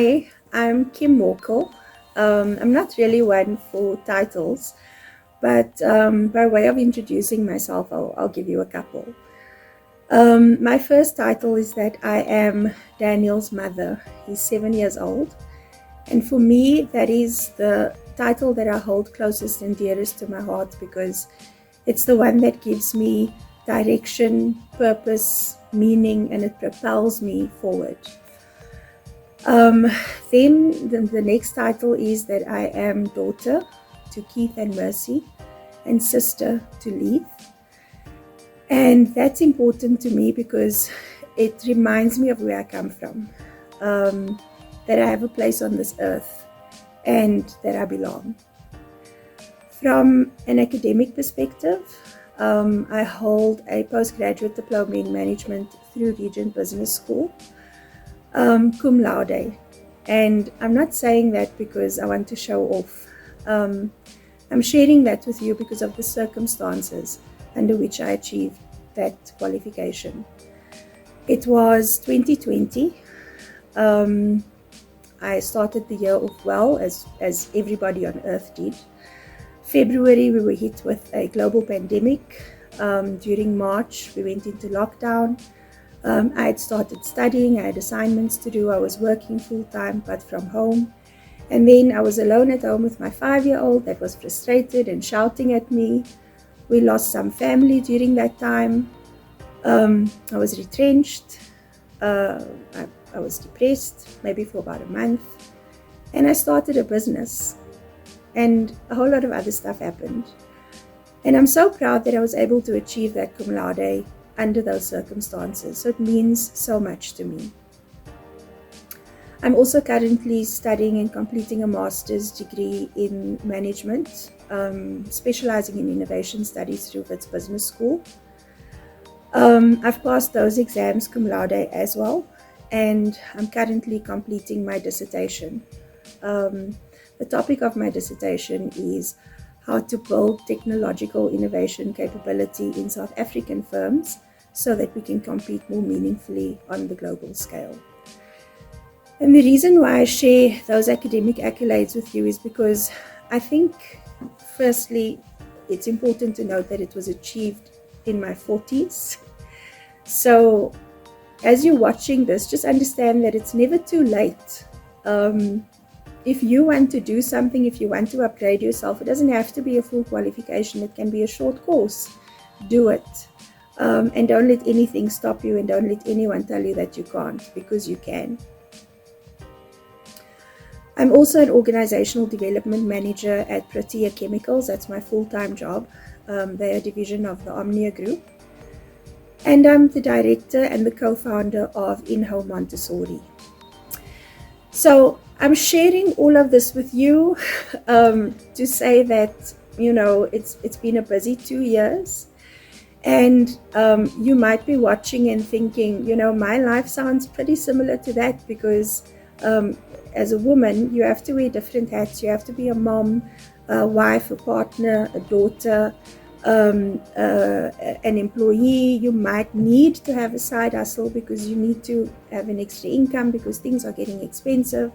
Hi, I'm Kim Morkel. I'm not really one for titles, but by way of introducing myself, I'll give you a couple. My first title is that I am Daniel's mother. He's 7 years old. And for me, that is the title that I hold closest and dearest to my heart because it's the one that gives me direction, purpose, meaning, and it propels me forward. Um, then the next title is that I am daughter to Keith and Mercy and sister to Leith. And that's important to me because it reminds me of where I come from, that I have a place on this earth and that I belong. From an academic perspective, I hold a postgraduate diploma in management through Regent Business School. Cum laude, and I'm not saying that because I want to show off. I'm sharing that with you because of the circumstances under which I achieved that qualification. It was 2020. I started the year off well, as everybody on earth did. February, we were hit with a global pandemic. During March, we went into lockdown. I had started studying, I had assignments to do, I was working full-time but from home. And then I was alone at home with my 5-year-old that was frustrated and shouting at me. We lost some family during that time. I was retrenched. I was depressed, maybe for about a month. And I started a business. And a whole lot of other stuff happened. And I'm so proud that I was able to achieve that cum laude under those circumstances. So it means so much to me. I'm also currently studying and completing a master's degree in management, specializing in innovation studies through Wits Business School. I've passed those exams cum laude as well, and I'm currently completing my dissertation. The topic of my dissertation is how to build technological innovation capability in South African firms so that we can compete more meaningfully on the global scale. And the reason why I share those academic accolades with you is because I think, firstly, it's important to note that it was achieved in my 40s. So as you're watching this, just understand that it's never too late. If you want to do something, if you want to upgrade yourself, it doesn't have to be a full qualification. It can be a short course. Do it. And don't let anything stop you, and don't let anyone tell you that you can't, because you can. I'm also an organizational development manager at Protea Chemicals. That's my full-time job. They're a division of the Omnia Group. And I'm the director and the co-founder of In-Home Montessori. So I'm sharing all of this with you to say that, it's been a busy 2 years. And you might be watching and thinking, my life sounds pretty similar to that because as a woman, you have to wear different hats. You have to be a mom, a wife, a partner, a daughter, an employee. You might need to have a side hustle because you need to have an extra income because things are getting expensive.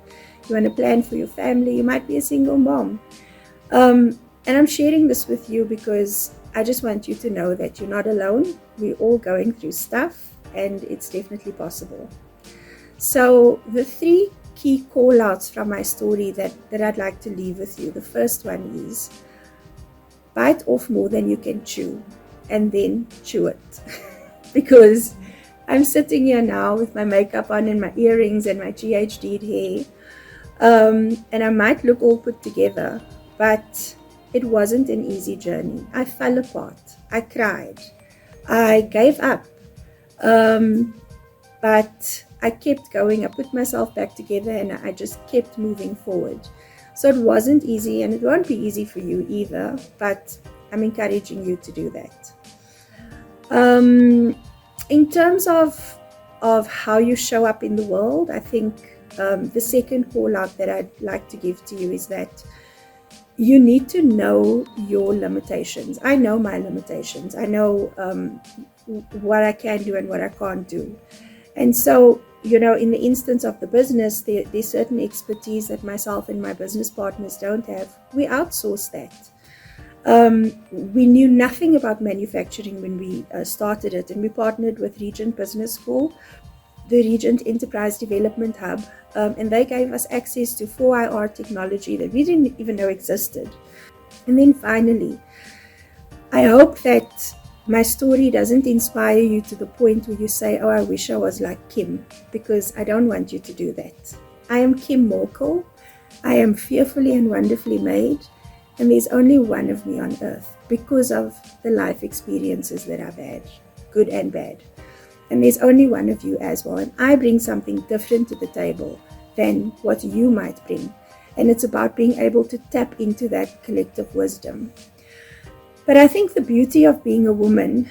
You want to plan for your family. You might be a single mom. And I'm sharing this with you because I just want you to know that you're not alone. We're all going through stuff, and it's definitely possible. So the 3 key call-outs from my story that I'd like to leave with you. The first one is bite off more than you can chew, and then chew it. Because I'm sitting here now with my makeup on and my earrings and my GHD'd hair, and I might look all put together, but it wasn't an easy journey. I fell apart. I cried. I gave up. But I kept going. I put myself back together and I just kept moving forward. So it wasn't easy, and it won't be easy for you either, but I'm encouraging you to do that. In terms of how you show up in the world, I think the second call out that I'd like to give to you is that you need to know your limitations. I know my limitations. I know what I can do and what I can't do. And so in the instance of the business, there's certain expertise that myself and my business partners don't have. We outsource that. We knew nothing about manufacturing when we started it, and we partnered with Regent Business School, the Regent Enterprise Development Hub, and they gave us access to 4IR technology that we didn't even know existed. And then finally, I hope that my story doesn't inspire you to the point where you say, oh, I wish I was like Kim, because I don't want you to do that. I am Kim Morkel. I am fearfully and wonderfully made, and there's only one of me on earth because of the life experiences that I've had, good and bad. And there's only one of you as well, and I bring something different to the table than what you might bring. And it's about being able to tap into that collective wisdom. But I think the beauty of being a woman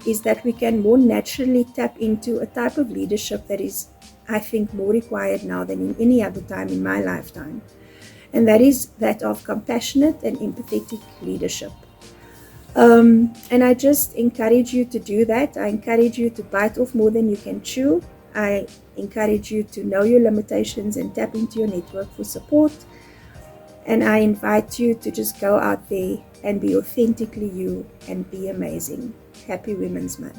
is that we can more naturally tap into a type of leadership that is, I think, more required now than in any other time in my lifetime. And that is that of compassionate and empathetic leadership. And I just encourage you to do that. I encourage you to bite off more than you can chew. I encourage you to know your limitations and tap into your network for support. And I invite you to just go out there and be authentically you and be amazing. Happy Women's Month.